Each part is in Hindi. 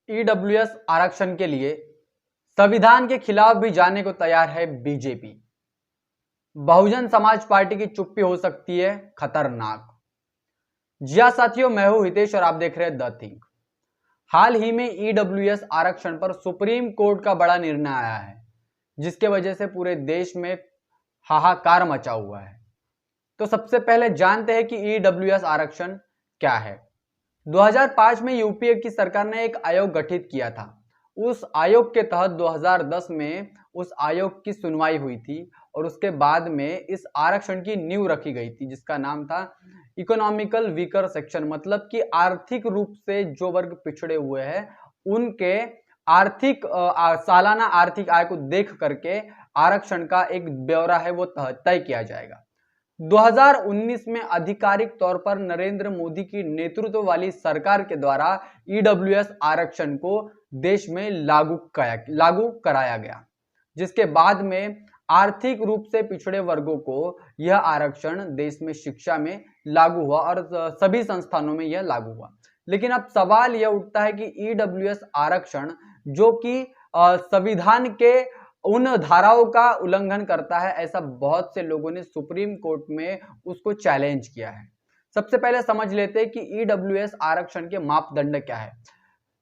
ईडब्ल्यूएस आरक्षण के लिए संविधान के खिलाफ भी जाने को तैयार है बीजेपी। बहुजन समाज पार्टी की चुप्पी हो सकती है खतरनाक। जी हां साथियों, मैं हूं हितेश और आप देख रहे हैं द थिंक। हाल ही में ईडब्ल्यूएस आरक्षण पर सुप्रीम कोर्ट का बड़ा निर्णय आया है, जिसके वजह से पूरे देश में हाहाकार मचा हुआ है। तो सबसे पहले जानते हैं कि ईडब्ल्यूएस आरक्षण क्या है। 2005 में यूपीए की सरकार ने एक आयोग गठित किया था। उस आयोग के तहत 2010 में उस आयोग की सुनवाई हुई थी और उसके बाद में इस आरक्षण की नींव रखी गई थी, जिसका नाम था इकोनॉमिकल वीकर सेक्शन। मतलब कि आर्थिक रूप से जो वर्ग पिछड़े हुए हैं उनके आर्थिक सालाना आर्थिक आय को देख करके आरक्षण का एक ब्यौरा है वो तय किया जाएगा। 2019 में आधिकारिक तौर पर नरेंद्र मोदी की नेतृत्व वाली सरकार के द्वारा ईडब्ल्यूएस आरक्षण को देश में लागू कराया गया, जिसके बाद में आर्थिक रूप से पिछड़े वर्गों को यह आरक्षण देश में शिक्षा में लागू हुआ और सभी संस्थानों में यह लागू हुआ। लेकिन अब सवाल यह उठता है कि ईडब्ल्यूएस आरक्षण जो कि संविधान के उन धाराओं का उल्लंघन करता है, ऐसा बहुत से लोगों ने सुप्रीम कोर्ट में उसको चैलेंज किया है। सबसे पहले समझ लेते हैं कि ईडब्ल्यूएस आरक्षण के मापदंड क्या है।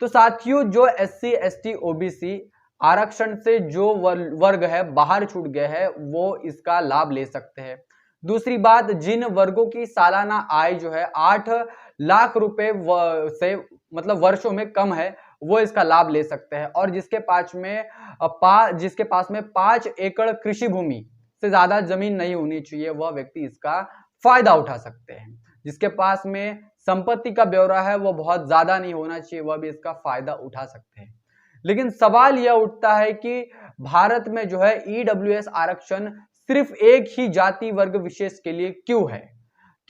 तो साथियों, जो एससी एसटी ओबीसी आरक्षण से जो वर्ग है बाहर छूट गए हैं वो इसका लाभ ले सकते हैं। दूसरी बात, जिन वर्गों की सालाना आय जो है 8 लाख रुपए से मतलब वर्षों में कम है वो इसका लाभ ले सकते हैं। और जिसके पास में 5 एकड़ कृषि भूमि से ज्यादा जमीन नहीं होनी चाहिए वह व्यक्ति इसका फायदा उठा सकते हैं। जिसके पास में संपत्ति का ब्यौरा है वो बहुत ज्यादा नहीं होना चाहिए, वह भी इसका फायदा उठा सकते हैं। लेकिन सवाल यह उठता है कि भारत में जो है ईडब्ल्यूएस आरक्षण सिर्फ एक ही जाति वर्ग विशेष के लिए क्यों है?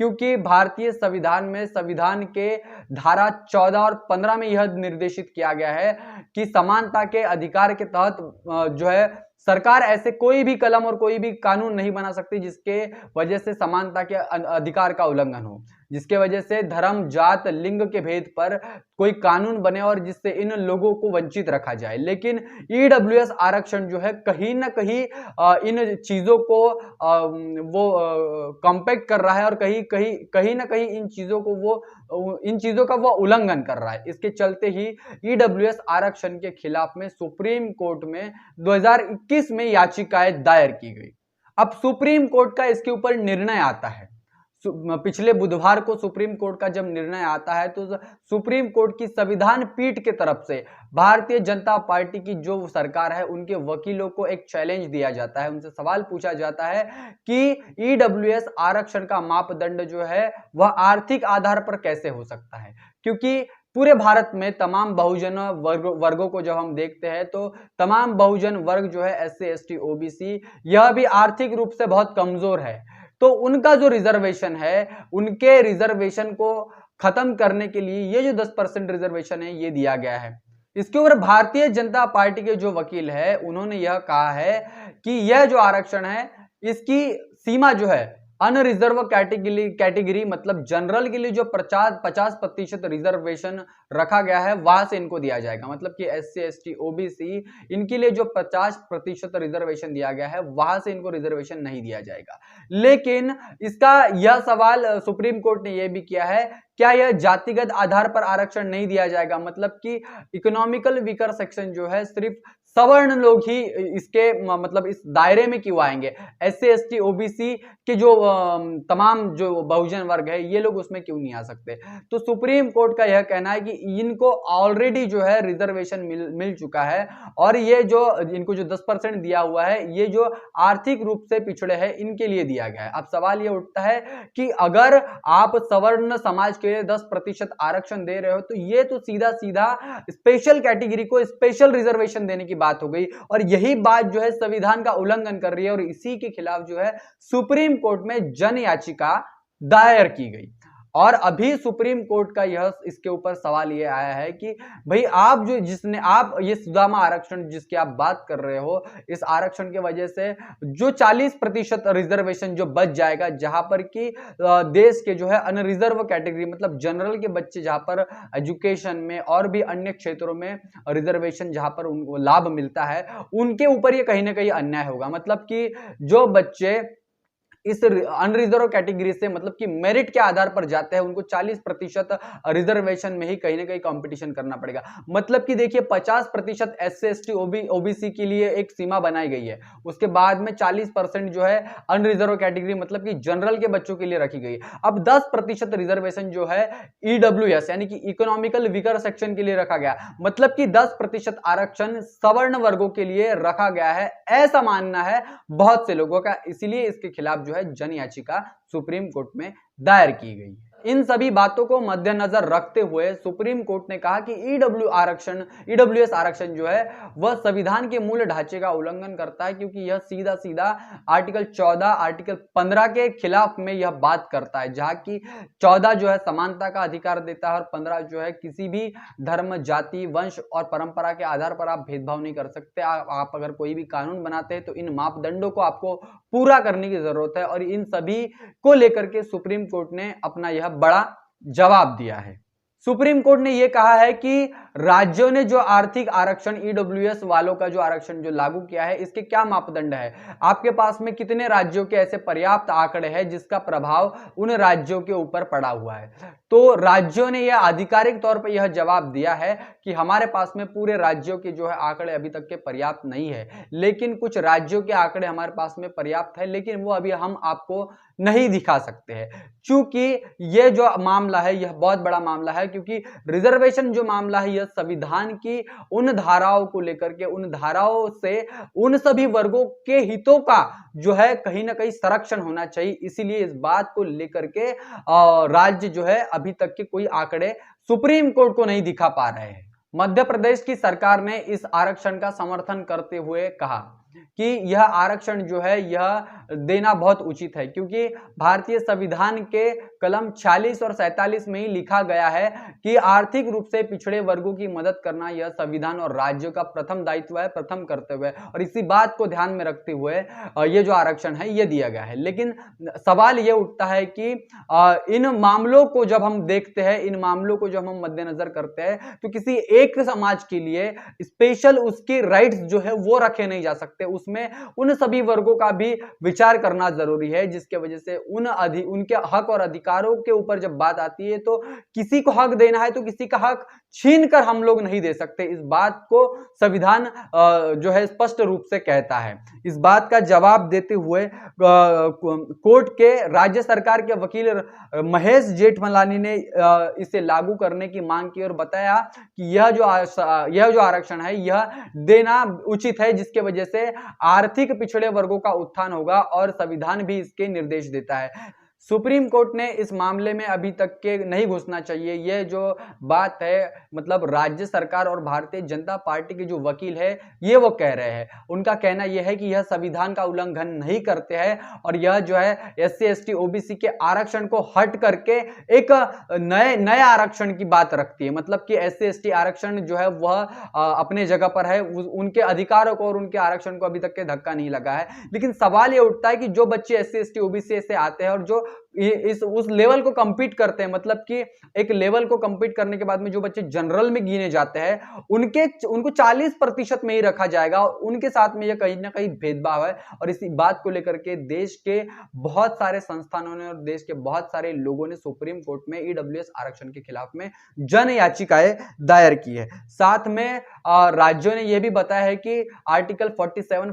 क्योंकि भारतीय संविधान में संविधान के धारा 14 और 15 में यह निर्देशित किया गया है कि समानता के अधिकार के तहत जो है सरकार ऐसे कोई भी कलम और कोई भी कानून नहीं बना सकती जिसके वजह से समानता के अधिकार का उल्लंघन हो, जिसके वजह से धर्म जात लिंग के भेद पर कोई कानून बने और जिससे इन लोगों को वंचित रखा जाए। लेकिन ईडब्ल्यूएस आरक्षण जो है कहीं ना कहीं इन चीजों को वो कॉम्पैक्ट कर रहा है और कहीं ना कहीं इन चीजों का वो उल्लंघन कर रहा है। इसके चलते ही ईडब्ल्यूएस आरक्षण के खिलाफ में सुप्रीम कोर्ट में 2021 में याचिकाएं दायर की गई। अब सुप्रीम कोर्ट का इसके ऊपर निर्णय आता है। पिछले बुधवार को सुप्रीम कोर्ट का जब निर्णय आता है तो सुप्रीम कोर्ट की संविधान पीठ के तरफ से भारतीय जनता पार्टी की जो सरकार है उनके वकीलों को एक चैलेंज दिया जाता है। उनसे सवाल पूछा जाता है कि ईडब्ल्यूएस आरक्षण का मापदंड जो है वह आर्थिक आधार पर कैसे हो सकता है, क्योंकि पूरे भारत में तमाम बहुजन वर्गों को जब हम देखते हैं तो तमाम बहुजन वर्ग जो है एससी एसटी ओबीसी यह भी आर्थिक रूप से बहुत कमजोर है। तो उनका जो रिजर्वेशन है उनके रिजर्वेशन को खत्म करने के लिए ये जो 10% रिजर्वेशन है ये दिया गया है। इसके ऊपर भारतीय जनता पार्टी के जो वकील है उन्होंने यह कहा है कि यह जो आरक्षण है इसकी सीमा जो है अनरिजर्व कैटेगरी मतलब जनरल के लिए जो 50% रिजर्वेशन रखा गया है वहां से इनको दिया जाएगा। मतलब कि एससी एसटी ओबीसी इनके लिए जो 50% रिजर्वेशन दिया गया है वहां से इनको रिजर्वेशन नहीं दिया जाएगा। लेकिन इसका यह सवाल सुप्रीम कोर्ट ने यह भी किया है, क्या यह जातिगत आधार पर आरक्षण नहीं दिया जाएगा? मतलब कि इकोनॉमिकल वीकर सेक्शन जो है सिर्फ सवर्ण लोग ही इसके मतलब इस दायरे में क्यों आएंगे? एससी एसटी ओबीसी के जो तमाम जो बहुजन वर्ग है ये लोग उसमें क्यों नहीं आ सकते? तो सुप्रीम कोर्ट का यह कहना है कि इनको ऑलरेडी जो है रिजर्वेशन मिल चुका है और ये जो इनको जो 10% दिया हुआ है ये जो आर्थिक रूप से पिछड़े हैं इनके लिए दिया गया है। अब सवाल ये उठता है कि अगर आप सवर्ण समाज के लिए 10% आरक्षण दे रहे हो तो ये तो सीधा सीधा स्पेशल कैटेगरी को स्पेशल रिजर्वेशन देने की बात हो गई और यही बात जो है संविधान का उल्लंघन कर रही है और इसी के खिलाफ जो है सुप्रीम कोर्ट में जन याचिका दायर की गई। और अभी सुप्रीम कोर्ट का यह इसके ऊपर सवाल ये आया है कि भाई आप जो जिसने आप ये सुदामा आरक्षण जिसकी आप बात कर रहे हो, इस आरक्षण की वजह से जो 40% रिजर्वेशन जो बच जाएगा, जहां पर कि देश के जो है अनरिजर्व कैटेगरी मतलब जनरल के बच्चे जहां पर एजुकेशन में और भी अन्य क्षेत्रों में रिजर्वेशन जहां पर उनको लाभ मिलता है, उनके ऊपर ये कहीं ना कहीं अन्याय होगा। मतलब कि जो बच्चे इस अनरिजर्व कैटेगरी से मतलब कि मेरिट के आधार पर जाते हैं, उनको 40% रिजर्वेशन में ही कहीं ना कहीं कंपटीशन करना पड़ेगा। मतलब कि देखिए 50% एससी एसटी ओबीसी के लिए एक सीमा बनाई गई है, उसके बाद में 40% जो है अनरिजर्व कैटेगरी मतलब कि जनरल के बच्चों के लिए रखी गई। अब 10% रिजर्वेशन जो है ईडब्ल्यूएस यानी कि इकोनॉमिकल वीकर सेक्शन के लिए रखा गया। मतलब कि 10% आरक्षण सवर्ण वर्गों के लिए रखा गया है, ऐसा मानना है बहुत से लोगों का। इसीलिए इसके खिलाफ जो है जन याचिका सुप्रीम कोर्ट में दायर की गई है। इन सभी बातों को मद्देनजर रखते हुए सुप्रीम कोर्ट ने कहा कि ईडब्ल्यूएस आरक्षण जो है वह संविधान के मूल ढांचे का उल्लंघन करता है, क्योंकि यह सीधा सीधा आर्टिकल 14 आर्टिकल 15 के खिलाफ में यह बात करता है, जहां की 14 जो है समानता का अधिकार देता है और 15 जो है किसी भी धर्म, जाति, वंश और परंपरा के आधार पर आप भेदभाव नहीं कर सकते। आप अगर कोई भी कानून बनाते हैं तो इन मापदंडों को आपको पूरा करने की जरूरत है, और इन सभी को लेकर के सुप्रीम कोर्ट ने अपना यह बड़ा जवाब दिया है। सुप्रीम कोर्ट ने यह कहा है कि राज्यों ने जो आर्थिक आरक्षण ईडब्ल्यूएस वालों का जो आरक्षण जो लागू किया है, इसके क्या मापदंड है, आपके पास में कितने राज्यों के ऐसे पर्याप्त आंकड़े हैं जिसका प्रभाव उन राज्यों के ऊपर पड़ा हुआ है। तो राज्यों ने यह आधिकारिक तौर पर यह जवाब दिया है कि हमारे पास में पूरे राज्यों के जो है आंकड़े अभी तक के पर्याप्त नहीं है, लेकिन कुछ राज्यों के आंकड़े हमारे पास में पर्याप्त है, लेकिन वो अभी हम आपको नहीं दिखा सकते हैं। चूंकि यह जो मामला है यह बहुत बड़ा मामला है, क्योंकि रिजर्वेशन जो मामला है यह संविधान की उन धाराओं को लेकर के, उन धाराओं से उन सभी वर्गों के हितों का जो है कहीं ना कहीं संरक्षण होना चाहिए। इसीलिए इस बात को लेकर के राज्य जो है अभी तक के कोई आंकड़े सुप्रीम कोर्ट को नहीं दिखा पा रहे हैं। मध्य प्रदेश की सरकार ने इस आरक्षण का समर्थन करते हुए कहा कि यह आरक्षण जो है यह देना बहुत उचित है, क्योंकि भारतीय संविधान के कलम 46 और 47 में ही लिखा गया है कि आर्थिक रूप से पिछड़े वर्गों की मदद करना यह संविधान और राज्यों का प्रथम दायित्व है, प्रथम कर्तव्य है, और इसी बात को ध्यान में रखते हुए यह जो आरक्षण है यह दिया गया है। लेकिन सवाल यह उठता है कि इन मामलों को जब हम देखते हैं, इन मामलों को जब हम मद्देनजर करते हैं, तो किसी एक समाज के लिए स्पेशल उसके राइट्स जो है वो रखे नहीं जा सकते, उसमें उन सभी वर्गों का भी विचार करना जरूरी है, जिसके वजह से उनके हक और अधिकारों के ऊपर जब बात आती है तो किसी को हक देना है तो किसी का हक छीन कर हम लोग नहीं दे सकते। इस बात को संविधान जो है स्पष्ट रूप से कहता है। इस बात का जवाब देते हुए कोर्ट के राज्य सरकार के वकील महेश जेठमलानी ने इसे लागू करने की मांग की और बताया कि यह जो आरक्षण है यह देना उचित है, जिसके वजह से आर्थिक पिछड़े वर्गों का उत्थान होगा, और संविधान भी इसके निर्देश देता है। सुप्रीम कोर्ट ने इस मामले में अभी तक के नहीं घुसना चाहिए। यह जो बात है मतलब राज्य सरकार और भारतीय जनता पार्टी के जो वकील है ये वो कह रहे हैं, उनका कहना यह है कि यह संविधान का उल्लंघन नहीं करते हैं, और यह जो है एससी एसटी ओबीसी के आरक्षण को हट करके एक नए आरक्षण की बात रखती है। मतलब कि एससी एसटी आरक्षण जो है वह अपने जगह पर है, उनके अधिकारों को और उनके आरक्षण को अभी तक के धक्का नहीं लगा है। लेकिन सवाल यह उठता है कि जो बच्चे एससी एसटी ओबीसी से आते हैं और जो उस लेवल को कंपीट करते हैं, मतलब कि एक लेवल को कंपीट करने के बाद में जो बच्चे जनरल में गिने जाते हैं उनको 40% में ही रखा जाएगा, उनके साथ में यह कहीं ना कहीं भेदभाव है। और इसी बात को लेकर के देश के बहुत सारे संस्थानों ने और देश के बहुत सारे लोगों ने सुप्रीम कोर्ट में ईडब्ल्यूएस आरक्षण के खिलाफ में जन याचिकाएं दायर की है। साथ में राज्यों ने यह भी बताया है कि आर्टिकल 47,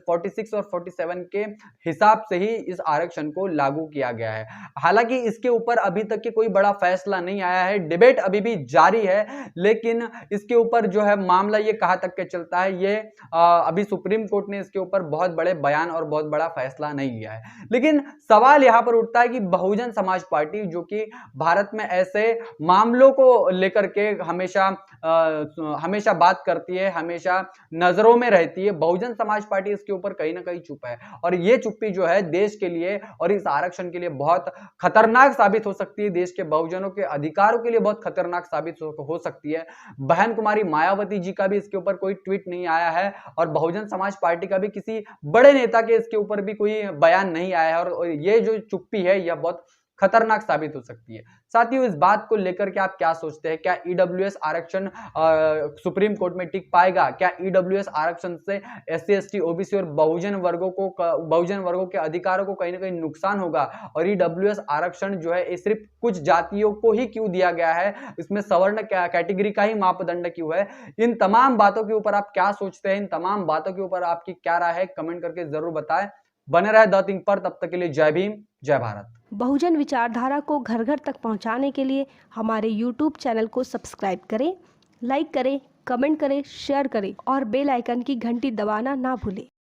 46 और 47 के हिसाब से ही इस आरक्षण को लागू किया गया है। हालांकि इसके ऊपर अभी तक के कोई बड़ा फैसला नहीं आया है, डिबेट अभी भी जारी है, लेकिन इसके ऊपर जो है मामला ये कहां तक के चलता है ये अभी सुप्रीम कोर्ट ने इसके ऊपर बहुत बड़े बयान और बहुत बड़ा फैसला नहीं लिया है। लेकिन सवाल यहां पर उठता है कि बहुजन समाज पार्टी जो कि भारत में ऐसे मामलों को लेकर के हमेशा बात करती है, हमेशा नजरों में रहती है, बहुजन समाज पार्टी इसके ऊपर कहीं ना कहीं चुप है, और ये चुप्पी जो है देश के लिए और इस आरक्षण के लिए बहुत खतरनाक साबित हो सकती है, देश के बहुजनों के अधिकारों के लिए बहुत खतरनाक साबित हो सकती है। बहन कुमारी मायावती जी का भी इसके ऊपर कोई ट्वीट नहीं आया है और बहुजन समाज पार्टी का भी किसी बड़े नेता के इसके ऊपर भी कोई बयान नहीं आया है और ये जो चुप्पी है यह बहुत खतरनाक साबित हो सकती है। साथियों, इस बात को लेकर के आप क्या सोचते हैं? क्या ईडब्ल्यूएस आरक्षण सुप्रीम कोर्ट में टिक पाएगा? क्या ईडब्ल्यूएस आरक्षण से एससी, एसटी, ओबीसी और बहुजन वर्गों के अधिकारों को कहीं ना कहीं नुकसान होगा? और ईडब्ल्यूएस आरक्षण जो है सिर्फ कुछ जातियों को ही क्यों दिया गया है? इसमें सवर्ण कैटेगरी का ही मापदंड क्यों है? इन तमाम बातों के ऊपर आप क्या सोचते हैं? इन तमाम बातों के ऊपर आपकी क्या राय है? कमेंट करके जरूर बताएं। बने रहे द थिंक पर, तब तक के लिए जय भीम, जय भारत। बहुजन विचारधारा को घर घर तक पहुंचाने के लिए हमारे YouTube चैनल को सब्सक्राइब करें, लाइक करें, कमेंट करें, शेयर करें और बेल आइकन की घंटी दबाना ना भूलें।